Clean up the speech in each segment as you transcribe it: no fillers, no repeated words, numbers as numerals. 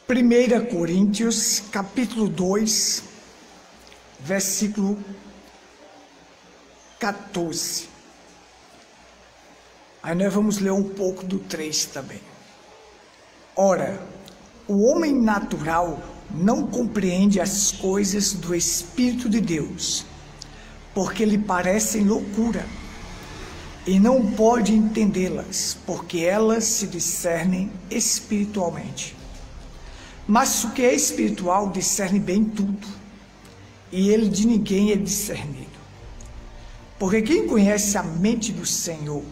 1 Coríntios, capítulo 2, versículo 14. Aí nós vamos ler um pouco do 3 também. Ora, o homem natural não compreende as coisas do Espírito de Deus, porque lhe parecem loucura, e não pode entendê-las, porque elas se discernem espiritualmente. Mas o que é espiritual discerne bem tudo, e ele de ninguém é discernido. Porque quem conhece a mente do Senhor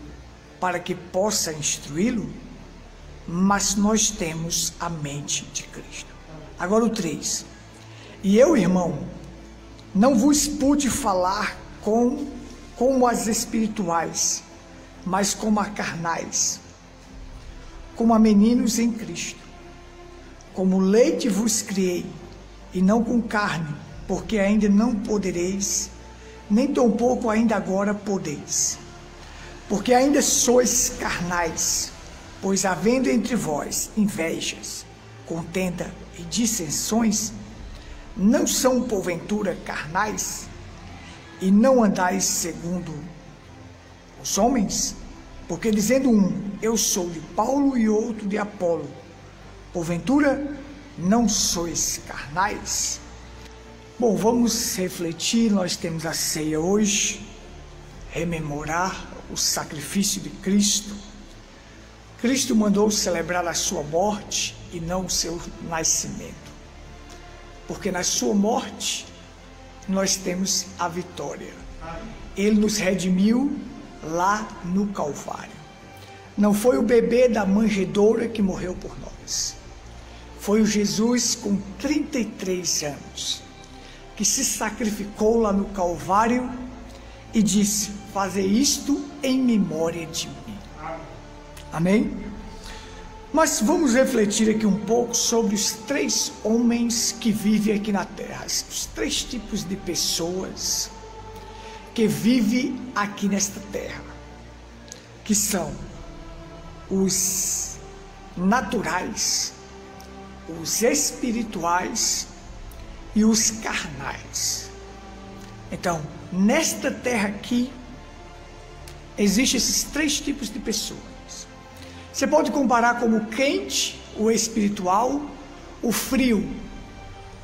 para que possa instruí-lo? Mas nós temos a mente de Cristo. Agora o 3. E eu, irmão, não vos pude falar como as espirituais, mas como a carnais, como a meninos em Cristo. Como leite vos criei, e não com carne, porque ainda não podereis, nem tampouco ainda agora podeis. Porque ainda sois carnais, pois havendo entre vós invejas, contenda e dissensões, não são porventura carnais, e não andais segundo os homens? Porque dizendo um, eu sou de Paulo, e outro de Apolo, porventura não sois carnais? Bom, vamos refletir. Nós temos a ceia hoje, rememorar o sacrifício de Cristo. Cristo mandou celebrar a sua morte e não o seu nascimento, porque na sua morte nós temos a vitória. Ele nos redimiu lá no Calvário. Não foi o bebê da manjedoura que morreu por nós. Foi o Jesus com 33 anos que se sacrificou lá no Calvário e disse: fazer isto em memória de mim. Amém? Mas vamos refletir aqui um pouco sobre os 3 homens que vivem aqui na terra, os 3 tipos de pessoas que vivem aqui nesta terra, que são os naturais, os espirituais e os carnais. Então, nesta terra aqui, existem esses 3 tipos de pessoas. Você pode comparar como o quente, o espiritual, o frio,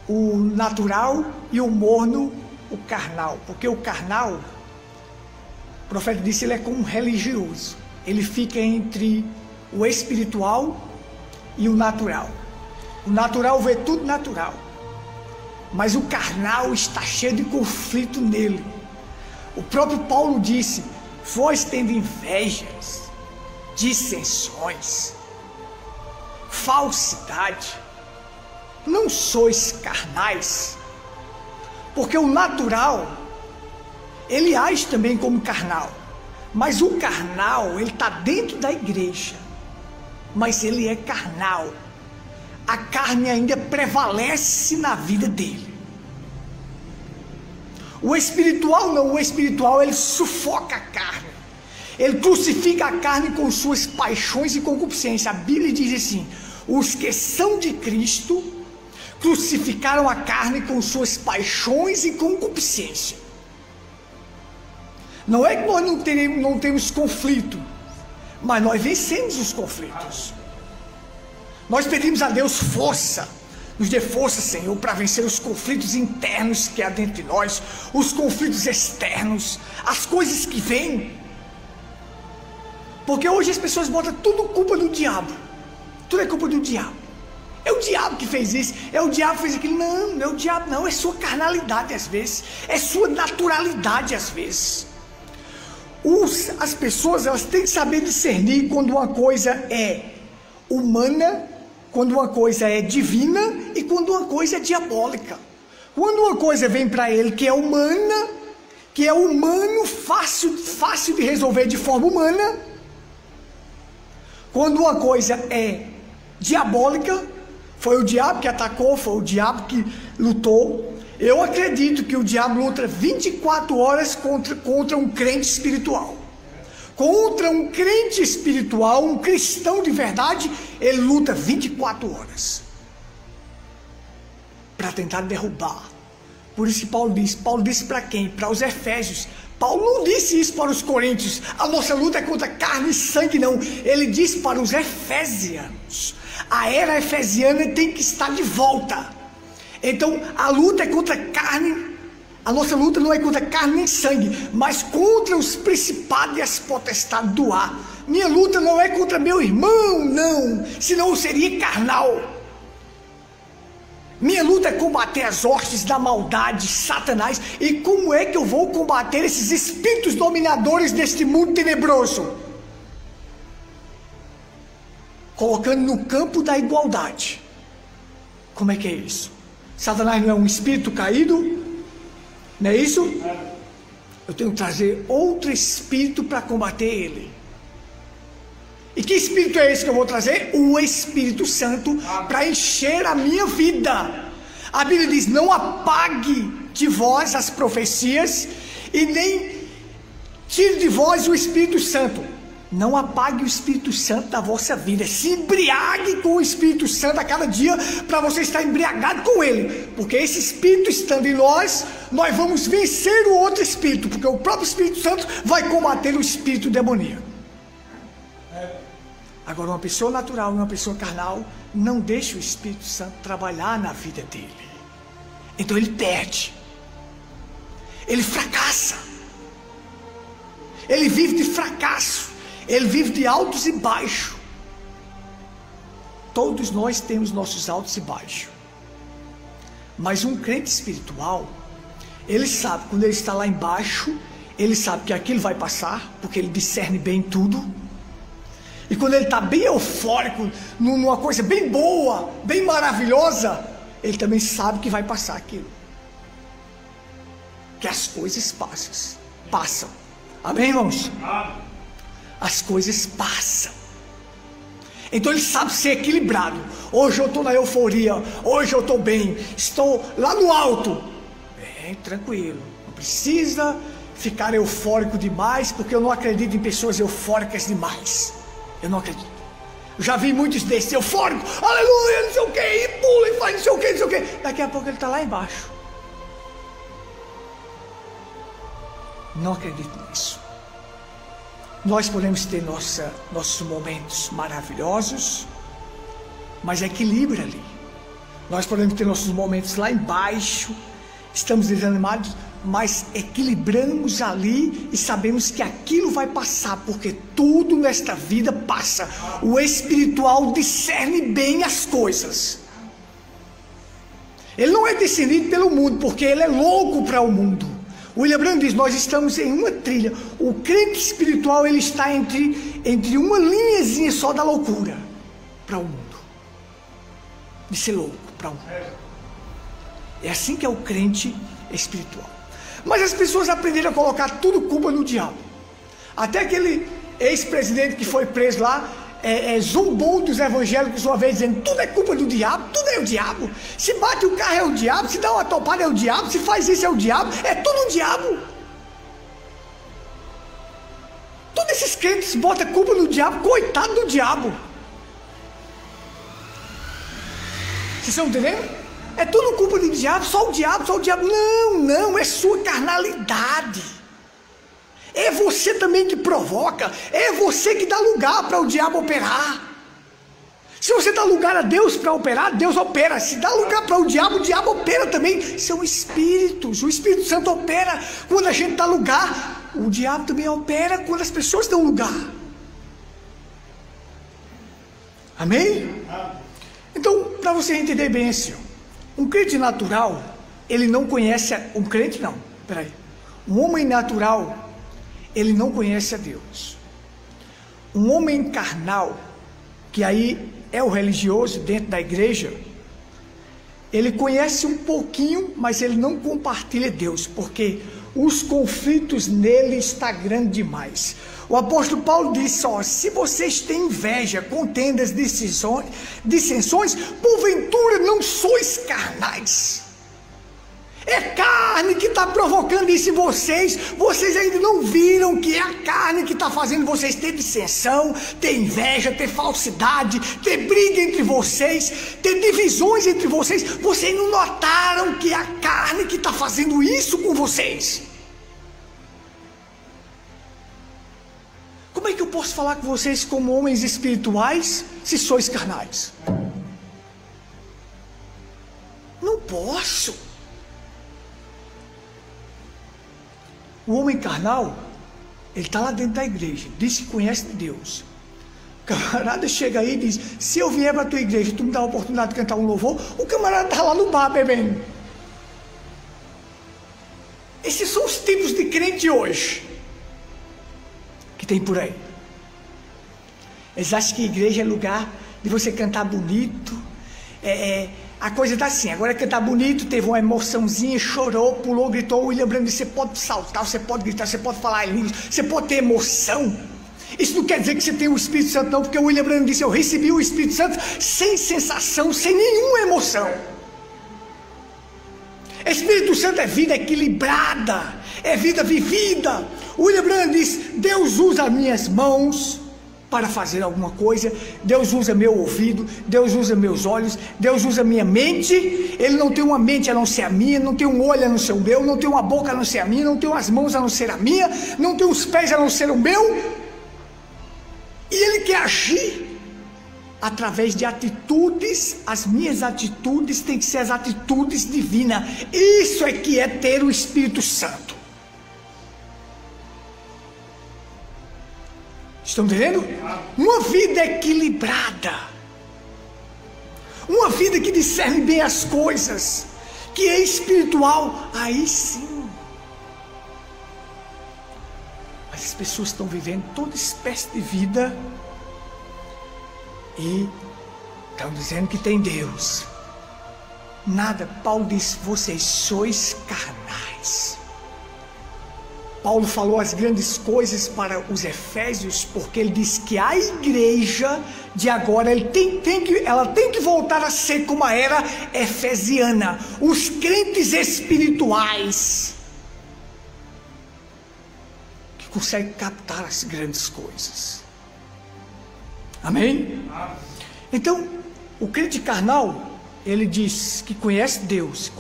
o natural, e o morno, o carnal. Porque o carnal, o profeta disse, ele é como um religioso. Ele fica entre o espiritual e o natural. O natural vê tudo natural, mas o carnal está cheio de conflito nele. O próprio Paulo disse: vós tendo invejas, dissensões, falsidade, não sois carnais? Porque o natural, ele age também como carnal, mas o carnal, ele está dentro da igreja, mas ele é carnal. A carne ainda prevalece na vida dele. O espiritual não, o espiritual ele sufoca a carne, ele crucifica a carne com suas paixões e concupiscências. A Bíblia diz assim: os que são de Cristo crucificaram a carne com suas paixões e concupiscências. Não é que nós não temos conflito, mas nós vencemos os conflitos. Nós pedimos a Deus força, nos dê força, Senhor, para vencer os conflitos internos que há dentro de nós, os conflitos externos, as coisas que vêm. Porque hoje as pessoas botam tudo culpa do diabo, tudo é culpa do diabo. É o diabo que fez isso, é o diabo que fez aquilo. Não, não é o diabo não, é sua carnalidade às vezes, é sua naturalidade às vezes. As pessoas, elas têm que saber discernir quando uma coisa é humana, quando uma coisa é divina e quando uma coisa é diabólica. Quando uma coisa vem para ele que é humana, que é humano, fácil de resolver de forma humana. Quando uma coisa é diabólica, foi o diabo que atacou, foi o diabo que lutou. Eu acredito que o diabo luta 24 horas contra um crente espiritual. Contra um crente espiritual, um cristão de verdade, ele luta 24 horas. para tentar derrubar. Por isso que Paulo disse para quem? Para os Efésios. Paulo não disse isso para os Coríntios, a nossa luta é contra carne e sangue, não. Ele disse para os Efesianos, a era efesiana tem que estar de volta. Então a luta é contra carne, a nossa luta não é contra carne nem sangue, mas contra os principados e as potestades do ar. Minha luta não é contra meu irmão, não, senão eu seria carnal. Minha luta é combater as hostes da maldade, Satanás. E como é que eu vou combater esses espíritos dominadores deste mundo tenebroso? Colocando no campo da igualdade. Como é que é isso? Satanás não é um espírito caído? Não é isso? Eu tenho que trazer outro espírito para combater ele. E que espírito é esse que eu vou trazer? O Espírito Santo, para encher a minha vida. A Bíblia diz: não apague de vós as profecias e nem tire de vós o Espírito Santo. Não apague o Espírito Santo da vossa vida. Se embriague com o Espírito Santo a cada dia, para você estar embriagado com ele. Porque esse Espírito estando em nós, nós vamos vencer o outro Espírito, porque o próprio Espírito Santo vai combater o Espírito demoníaco. Agora, uma pessoa natural e uma pessoa carnal não deixa o Espírito Santo trabalhar na vida dele. Então ele perde. Ele fracassa. Ele vive de fracasso. Ele vive de altos e baixos. Todos nós temos nossos altos e baixos. Mas um crente espiritual, ele sabe, quando ele está lá embaixo, ele sabe que aquilo vai passar, porque ele discerne bem tudo. E quando ele está bem eufórico, numa coisa bem boa, bem maravilhosa, ele também sabe que vai passar aquilo. Que as coisas passam. Amém, irmãos? As coisas passam. Então ele sabe ser equilibrado. Hoje eu estou na euforia, hoje eu estou bem, estou lá no alto. Bem, tranquilo, não precisa ficar eufórico demais, porque eu não acredito em pessoas eufóricas demais. Eu não acredito. Eu já vi muitos desses eufóricos, aleluia, não sei o que, e pula e faz não sei o que, não sei o que. Daqui a pouco ele está lá embaixo. Não acredito nisso. Nós podemos ter nossos momentos maravilhosos, mas equilibra ali. Nós podemos ter nossos momentos lá embaixo, estamos desanimados, mas equilibramos ali e sabemos que aquilo vai passar, porque tudo nesta vida passa. O espiritual discerne bem as coisas. Ele não é discernido pelo mundo, porque ele é louco para o mundo. William Branham diz: nós estamos em uma trilha. O crente espiritual, ele está entre uma linhazinha só da loucura para o mundo, de ser louco para o mundo. É assim que é o crente espiritual. Mas as pessoas aprenderam a colocar tudo culpa no diabo. Até aquele ex-presidente que foi preso lá, zombou dos evangélicos uma vez, dizendo: tudo é culpa do diabo, tudo é o diabo. Se bate o carro é o diabo, se dá uma topada é o diabo, se faz isso é o diabo, é tudo o diabo. Todos esses crentes botam culpa no diabo, coitado do diabo. Vocês estão entendendo? É tudo culpa do diabo, só o diabo, só o diabo. Não, é sua carnalidade. É você também que provoca, é você que dá lugar para o diabo operar. Se você dá lugar a Deus para operar, Deus opera. Se dá lugar para o diabo opera também. São espíritos, o Espírito Santo opera quando a gente dá lugar. O diabo também opera quando as pessoas dão lugar. Amém? Então, para você entender bem assim, um crente natural, ele não conhece, um crente não, peraí, um homem natural, ele não conhece a Deus. Um homem carnal, que aí é o religioso dentro da igreja, ele conhece um pouquinho, mas ele não compartilha Deus, porque os conflitos nele estão grandes demais. O apóstolo Paulo disse: se vocês têm inveja, contendas, dissensões, porventura não sois carnais. É carne que está provocando isso em vocês. Vocês ainda não viram que é a carne que está fazendo vocês ter dissensão, ter inveja, ter falsidade, ter briga entre vocês, ter divisões entre vocês. Vocês não notaram que é a carne que está fazendo isso com vocês? Como é que eu posso falar com vocês como homens espirituais se sois carnais? Não posso. O homem carnal, ele está lá dentro da igreja, diz que conhece Deus. O camarada chega aí e diz: se eu vier para a tua igreja, tu me dá a oportunidade de cantar um louvor. O camarada está lá no bar bebendo. Esses são os tipos de crente hoje que tem por aí. Eles acham que a igreja é lugar de você cantar bonito. A coisa está assim: agora cantar bonito, teve uma emoçãozinha, chorou, pulou, gritou. O William Branham disse: você pode saltar, você pode gritar, você pode falar em línguas, você pode ter emoção. Isso não quer dizer que você tem o Espírito Santo, não, porque o William Branham disse: eu recebi o Espírito Santo sem sensação, sem nenhuma emoção. Espírito Santo é vida equilibrada, é vida vivida. O William Branham diz: Deus usa as minhas mãos para fazer alguma coisa, Deus usa meu ouvido, Deus usa meus olhos, Deus usa minha mente. Ele não tem uma mente a não ser a minha, não tem um olho a não ser o meu, não tem uma boca a não ser a minha, não tem umas mãos a não ser a minha, não tem os pés a não ser o meu. E Ele quer agir através de atitudes. As minhas atitudes têm que ser as atitudes divinas. Isso é que é ter o Espírito Santo. Estão entendendo? Uma vida equilibrada, uma vida que discerne bem as coisas, que é espiritual. Aí sim. Mas as pessoas estão vivendo toda espécie de vida e estão dizendo que tem Deus. Nada. Paulo diz: vocês sois carnais. Paulo falou as grandes coisas para os Efésios, porque ele diz que a igreja de agora ela tem que voltar a ser como a era efesiana, os crentes espirituais, que conseguem captar as grandes coisas. Amém? Então, o crente carnal, ele diz que conhece Deus,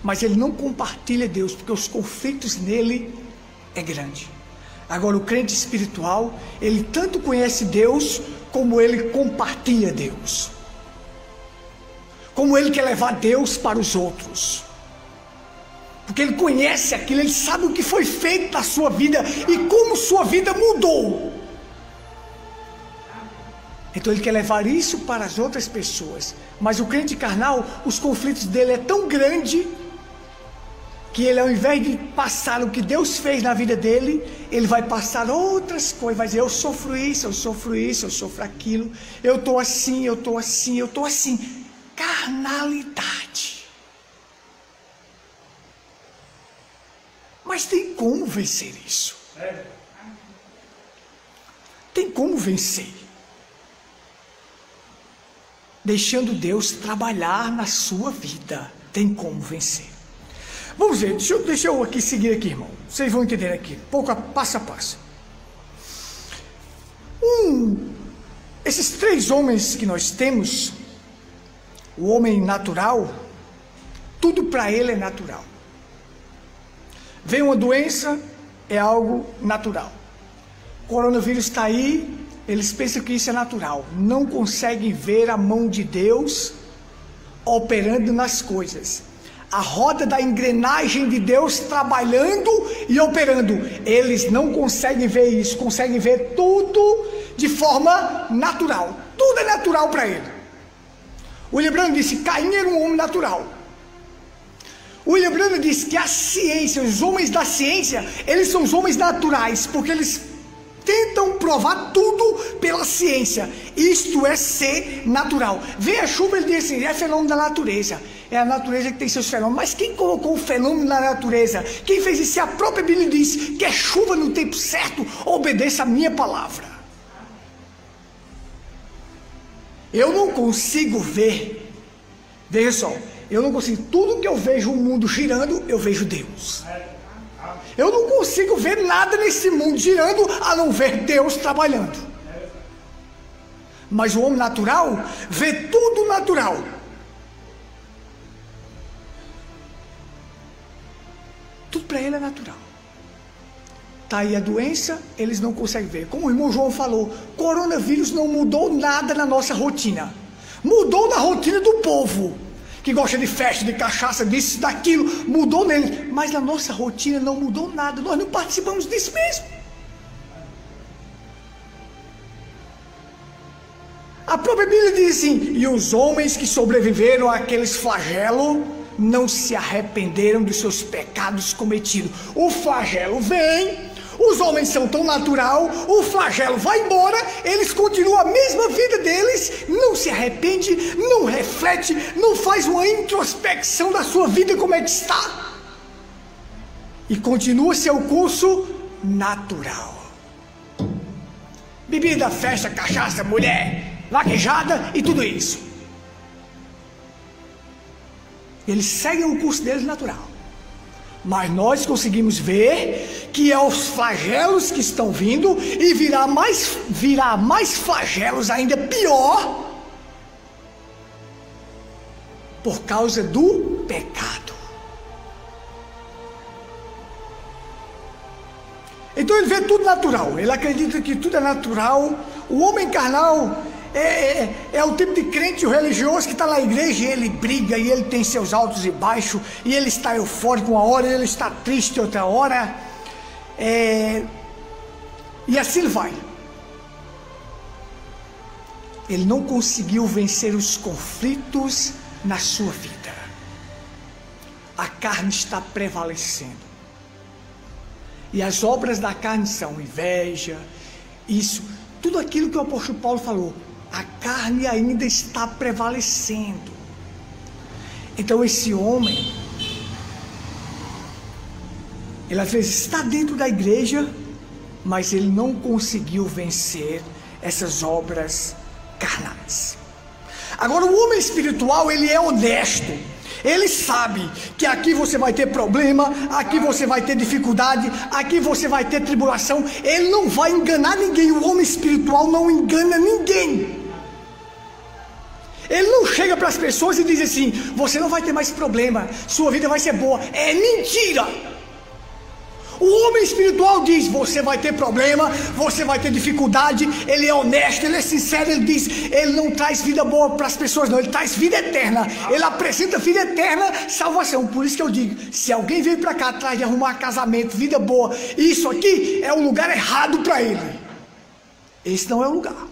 mas ele não compartilha Deus, porque os conflitos nele é grande. Agora, o crente espiritual, ele tanto conhece Deus, como ele compartilha Deus, como ele quer levar Deus para os outros, porque ele conhece aquilo, ele sabe o que foi feito na sua vida e como sua vida mudou. Então ele quer levar isso para as outras pessoas. Mas o crente carnal, os conflitos dele é tão grande que ele, ao invés de passar o que Deus fez na vida dele, ele vai passar outras coisas, vai dizer: eu sofro isso, eu sofro aquilo, eu estou assim, eu estou assim, eu estou assim. Carnalidade. Mas tem como vencer isso? Tem como vencer? Deixando Deus trabalhar na sua vida. Tem como vencer. Vamos ver, deixa eu aqui seguir aqui, irmão. Vocês vão entender aqui, passo a passo. Esses três homens que nós temos, o homem natural, tudo para ele é natural. Vem uma doença, é algo natural. O coronavírus está aí, eles pensam que isso é natural. Não conseguem ver a mão de Deus operando nas coisas. A roda da engrenagem de Deus trabalhando e operando. Eles não conseguem ver isso, conseguem ver tudo de forma natural. Tudo é natural para ele. O William Branham disse: Caim era um homem natural. O William Branham disse que a ciência, os homens da ciência, eles são os homens naturais, porque eles tentam provar tudo pela ciência. Isto é ser natural. Vem a chuva, ele diz assim: é fenômeno da natureza. É a natureza que tem seus fenômenos. Mas quem colocou o fenômeno na natureza? Quem fez isso? A própria Bíblia diz que é chuva no tempo certo. Obedeça a minha palavra. Eu não consigo ver Veja só, eu não consigo, tudo que eu vejo o mundo girando, eu vejo Deus. Eu não consigo ver nada nesse mundo girando, a não ver Deus trabalhando. Mas o homem natural vê tudo natural. Tudo para ele é natural. Está aí a doença, eles não conseguem ver. Como o irmão João falou, coronavírus não mudou nada na nossa rotina. Mudou na rotina do povo, que gosta de festa, de cachaça, disso, daquilo. Mudou nele. Mas na nossa rotina não mudou nada. Nós não participamos disso mesmo. A própria Bíblia diz assim: e os homens que sobreviveram àqueles flagelos não se arrependeram dos seus pecados cometidos. O flagelo vem, os homens são tão natural, o flagelo vai embora, eles continuam a mesma vida deles, não se arrepende, não reflete, não faz uma introspecção da sua vida como é que está, e continua seu curso natural. Bebida, festa, cachaça, mulher, vaquejada e tudo isso. Eles seguem o curso deles natural. Mas nós conseguimos ver que é os flagelos que estão vindo, e virá mais flagelos ainda pior, por causa do pecado. Então ele vê tudo natural, ele acredita que tudo é natural. O homem carnal é o tipo de crente religioso que está na igreja e ele briga, e ele tem seus altos e baixos, e ele está eufórico uma hora, ele está triste outra hora, e assim ele vai. Ele não conseguiu vencer os conflitos na sua vida. A carne está prevalecendo, e as obras da carne são inveja, isso, tudo aquilo que o apóstolo Paulo falou. A carne ainda está prevalecendo. Então esse homem, ele às vezes está dentro da igreja, mas ele não conseguiu vencer essas obras carnais. Agora o homem espiritual, ele é honesto. Ele sabe que aqui você vai ter problema, aqui você vai ter dificuldade, aqui você vai ter tribulação. Ele não vai enganar ninguém. O homem espiritual não engana ninguém. Ele não chega para as pessoas e diz assim: você não vai ter mais problema, sua vida vai ser boa. É mentira. O homem espiritual diz: você vai ter problema, você vai ter dificuldade. Ele é honesto, ele é sincero, ele diz, ele não traz vida boa para as pessoas, não, ele traz vida eterna. Ele apresenta vida eterna, salvação. Por isso que eu digo, se alguém veio para cá atrás de arrumar casamento, vida boa, isso aqui é o lugar errado para ele. Esse não é o lugar.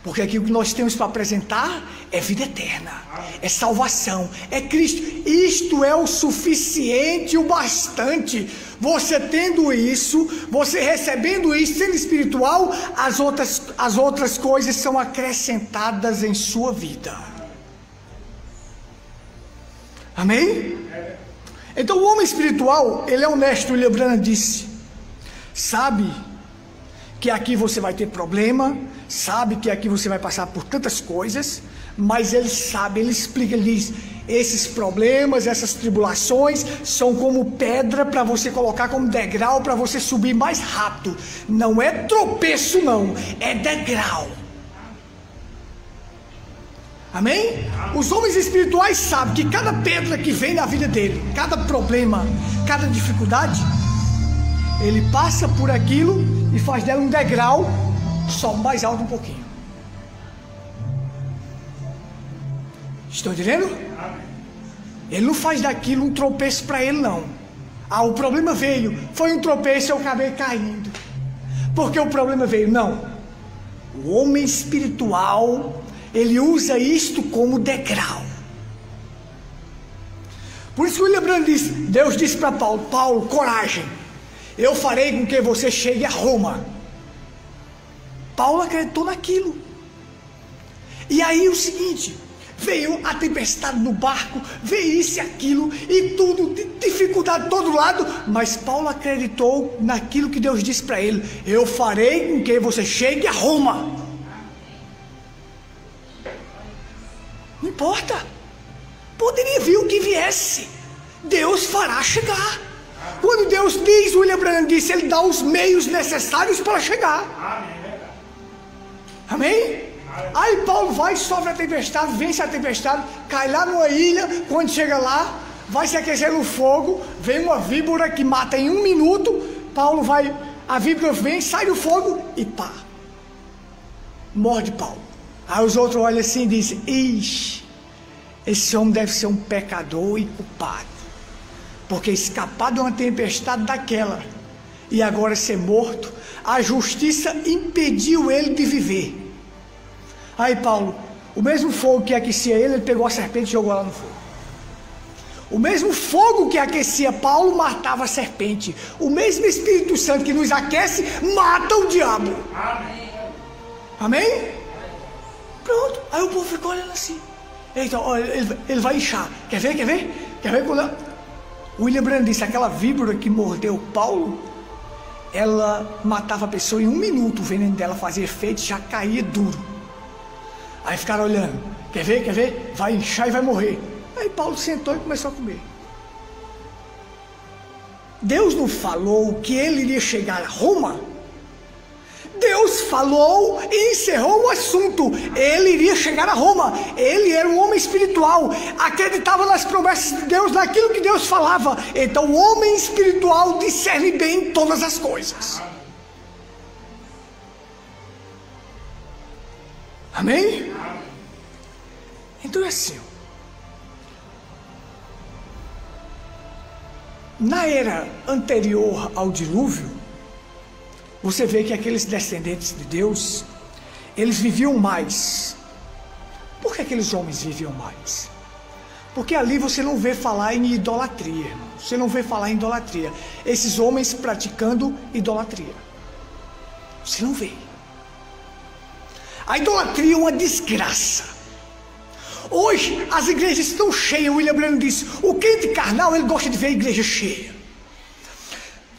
Porque aquilo que nós temos para apresentar é vida eterna, é salvação, é Cristo. Isto é o suficiente, o bastante. Você tendo isso, você recebendo isso, sendo espiritual, as outras coisas são acrescentadas em sua vida. Amém? Então o homem espiritual, ele é honesto. William Branham disse: sabe que aqui você vai ter problema, sabe que aqui você vai passar por tantas coisas, mas ele sabe, ele explica, ele diz: esses problemas, essas tribulações são como pedra para você colocar como degrau para você subir mais rápido. Não é tropeço não, é degrau. Amém? Os homens espirituais sabem que cada pedra que vem na vida dele, cada problema, cada dificuldade, ele passa por aquilo e faz dela um degrau, sobe mais alto um pouquinho. Estão entendendo? Ele não faz daquilo um tropeço para ele, não. Ah, o problema veio, foi um tropeço, eu acabei caindo. Porque o problema veio? Não. O homem espiritual, ele usa isto como degrau. Por isso que William Branham diz, Deus disse para Paulo: Paulo, coragem, eu farei com que você chegue a Roma. Paulo acreditou naquilo. E aí o seguinte, veio a tempestade no barco, veio isso e aquilo, e tudo, dificuldade de todo lado, mas Paulo acreditou naquilo que Deus disse para ele: eu farei com que você chegue a Roma. Não importa. Poderia vir o que viesse. Deus fará chegar. Quando Deus diz, William Branham disse, Ele dá os meios necessários para chegar. Amém? Aí Paulo vai, sofre a tempestade, vence a tempestade, cai lá numa ilha. Quando chega lá, vai se aquecer no fogo, vem uma víbora que mata em 1 minuto. Paulo vai, a víbora vem, sai do fogo e pá, morde Paulo. Aí os outros olham assim e dizem, ixi, esse homem deve ser um pecador e culpado, porque escapar de uma tempestade daquela e agora ser morto, a justiça impediu ele de viver. Aí Paulo, o mesmo fogo que aquecia ele pegou a serpente e jogou lá no fogo. O mesmo fogo que aquecia Paulo matava a serpente. O mesmo Espírito Santo que nos aquece mata o diabo. Amém? Amém? Pronto. Aí o povo ficou olhando assim. Então, olha, ele vai inchar. Quer ver? Quer ver? Quer ver? Quando William Branham disse, aquela víbora que mordeu Paulo, ela matava a pessoa em 1 minuto. O veneno dela fazia efeito, já caía duro. Aí ficaram olhando. Quer ver? Quer ver? Vai inchar e vai morrer. Aí Paulo sentou e começou a comer. Deus não falou que ele iria chegar a Roma? Deus falou e encerrou o assunto. Ele iria chegar a Roma. Ele era um homem espiritual, acreditava nas promessas de Deus, naquilo que Deus falava. Então o homem espiritual discerne bem todas as coisas. Amém? Então é assim. Na era anterior ao dilúvio, você vê que aqueles descendentes de Deus, eles viviam mais. Por que aqueles homens viviam mais? Porque ali você não vê falar em idolatria, irmão. Você não vê falar em idolatria. Esses homens praticando idolatria. Você não vê. A idolatria é uma desgraça. Hoje as igrejas estão cheias. William Branham disse, o crente carnal, ele gosta de ver a igreja cheia.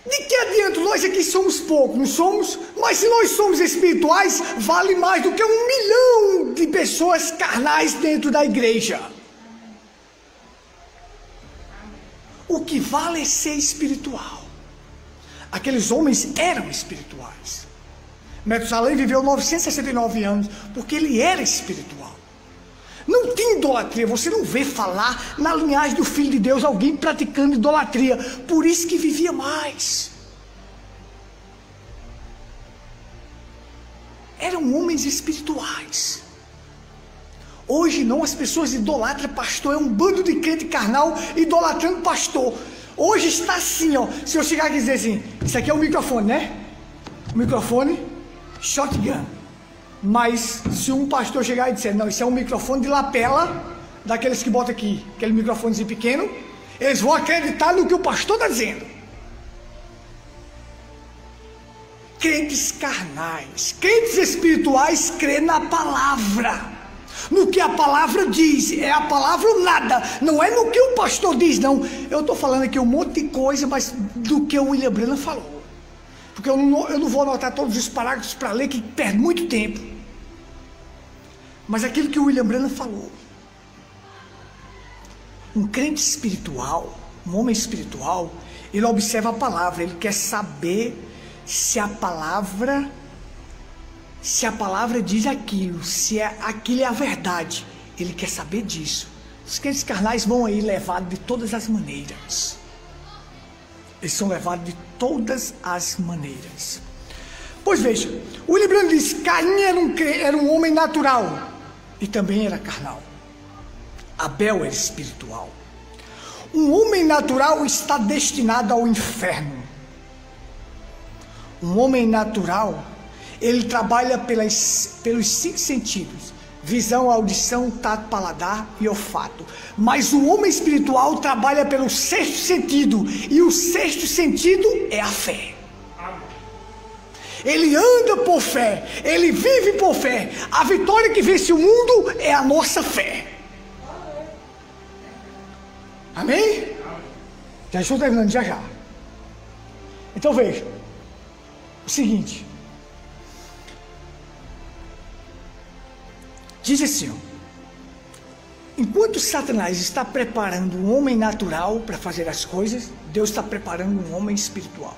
De que adianta? Nós aqui somos poucos, não somos? Mas se nós somos espirituais, vale mais do que 1 milhão de pessoas carnais dentro da igreja. O que vale é ser espiritual. Aqueles homens eram espirituais. Metusalém viveu 969 anos, porque ele era espiritual. Não tinha idolatria. Você não vê falar na linhagem do Filho de Deus alguém praticando idolatria. Por isso que vivia mais. Eram homens espirituais. Hoje não, as pessoas idolatram pastor. É um bando de crente carnal idolatrando pastor. Hoje está assim, ó. Se eu chegar aqui e dizer assim, isso aqui é um microfone, né? O microfone shotgun. Mas se um pastor chegar e disser, não, isso é um microfone de lapela, daqueles que botam aqui, aquele microfonezinho pequeno, eles vão acreditar no que o pastor está dizendo. Crentes carnais, crentes espirituais creem na palavra, no que a palavra diz. É a palavra ou nada, não é no que o pastor diz, não. Eu estou falando aqui um monte de coisa, mas do que o William Branham falou. Porque eu não vou anotar todos os parágrafos para ler, que perde muito tempo. Mas aquilo que o William Branham falou. Um crente espiritual, um homem espiritual, ele observa a palavra, ele quer saber se a palavra diz aquilo, se aquilo é a verdade. Ele quer saber disso. Os crentes carnais vão aí levados de todas as maneiras. Eles são levados de todas as maneiras. Pois veja, o William Branham diz, Caim era um homem natural e também era carnal. Abel era espiritual. Um homem natural está destinado ao inferno. Um homem natural, ele trabalha pelos 5 sentidos: visão, audição, tato, paladar e olfato. Mas o homem espiritual trabalha pelo 6º sentido, e o 6º sentido é a fé. Ele anda por fé, ele vive por fé. A vitória que vence o mundo é a nossa fé. Amém? Já estou terminando, já. Então veja, o seguinte. Diz assim, ó, enquanto Satanás está preparando um homem natural para fazer as coisas, Deus está preparando um homem espiritual.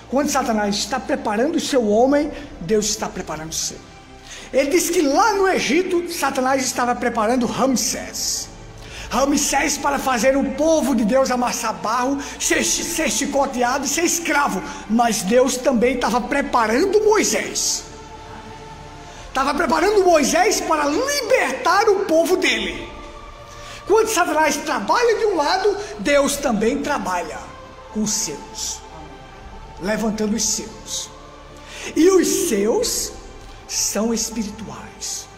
Quando Satanás está preparando o seu homem, Deus está preparando o seu. Ele diz que lá no Egito, Satanás estava preparando Ramsés. Ramsés para fazer o povo de Deus amassar barro, ser chicoteado e ser escravo. Mas Deus também estava preparando Moisés. Estava preparando Moisés para libertar o povo dele. Quando Satanás trabalha de um lado, Deus também trabalha com os seus, levantando os seus. E os seus são espirituais.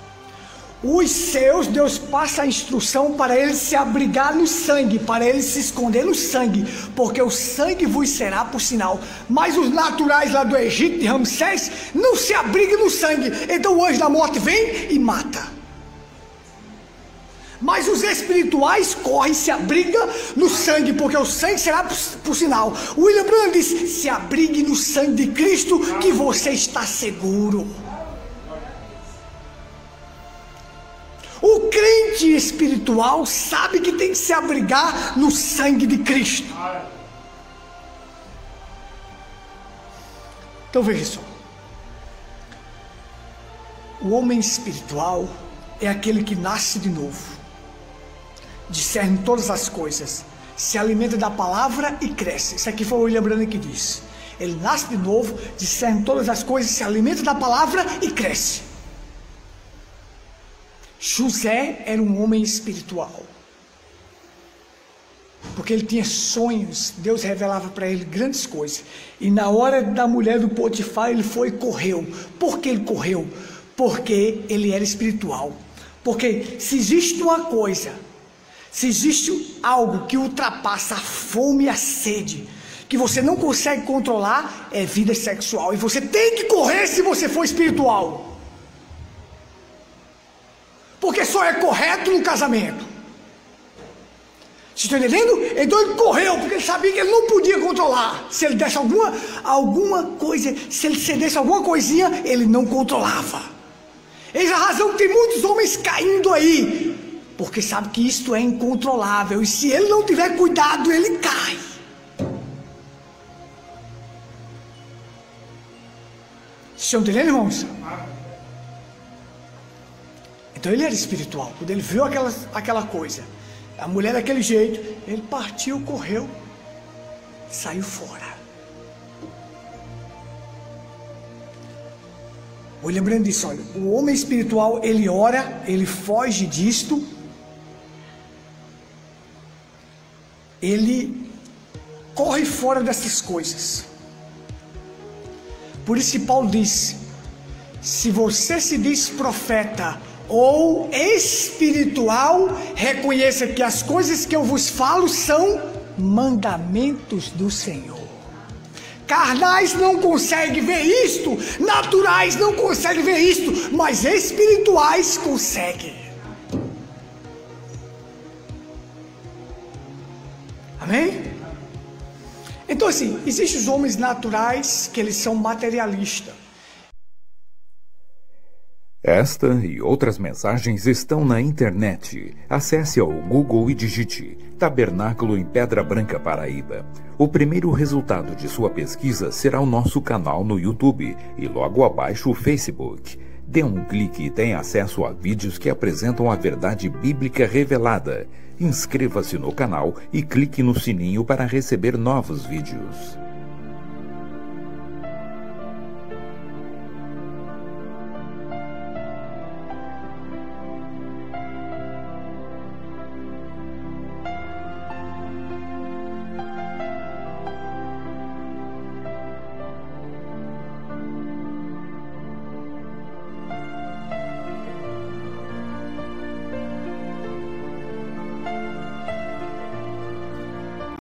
Os seus, Deus passa a instrução para eles se abrigar no sangue, para eles se esconder no sangue, porque o sangue vos será por sinal. Mas os naturais lá do Egito, de Ramsés, não se abrigam no sangue. Então o anjo da morte vem e mata. Mas os espirituais correm e se abrigam no sangue, porque o sangue será por sinal. William Branham diz: se abrigue no sangue de Cristo, que você está seguro. O crente espiritual sabe que tem que se abrigar no sangue de Cristo. Então veja só. O homem espiritual é aquele que nasce de novo, discerne todas as coisas, se alimenta da palavra e cresce. Isso aqui foi o William Branham que disse. Ele nasce de novo, discerne todas as coisas, se alimenta da palavra e cresce. José era um homem espiritual, porque ele tinha sonhos. Deus revelava para ele grandes coisas. E na hora da mulher do Potifar, ele foi e correu. Por que ele correu? Porque ele era espiritual. Porque se existe uma coisa, se existe algo que ultrapassa a fome e a sede, que você não consegue controlar, é vida sexual. E você tem que correr se você for espiritual. Porque só é correto no casamento. Vocês estão entendendo? Então ele correu, porque ele sabia que ele não podia controlar. Se ele desse alguma coisa, se ele cedesse alguma coisinha, ele não controlava. Eis a razão que tem muitos homens caindo aí, porque sabe que isto é incontrolável. E se ele não tiver cuidado, ele cai. Vocês estão entendendo, irmãos? Então ele era espiritual. Quando ele viu aquela coisa, a mulher daquele jeito, ele partiu, correu, saiu fora. William Branham disse: olha, o homem espiritual, ele ora, ele foge disto, ele corre fora dessas coisas. Por isso que Paulo diz: se você se diz profeta ou espiritual, reconheça que as coisas que eu vos falo são mandamentos do Senhor. Carnais não conseguem ver isto, naturais não conseguem ver isto, mas espirituais conseguem. Amém? Então assim, existem os homens naturais que eles são materialistas. Esta e outras mensagens estão na internet. Acesse ao Google e digite Tabernáculo em Pedra Branca, Paraíba. O primeiro resultado de sua pesquisa será o nosso canal no YouTube e logo abaixo o Facebook. Dê um clique e tenha acesso a vídeos que apresentam a verdade bíblica revelada. Inscreva-se no canal e clique no sininho para receber novos vídeos.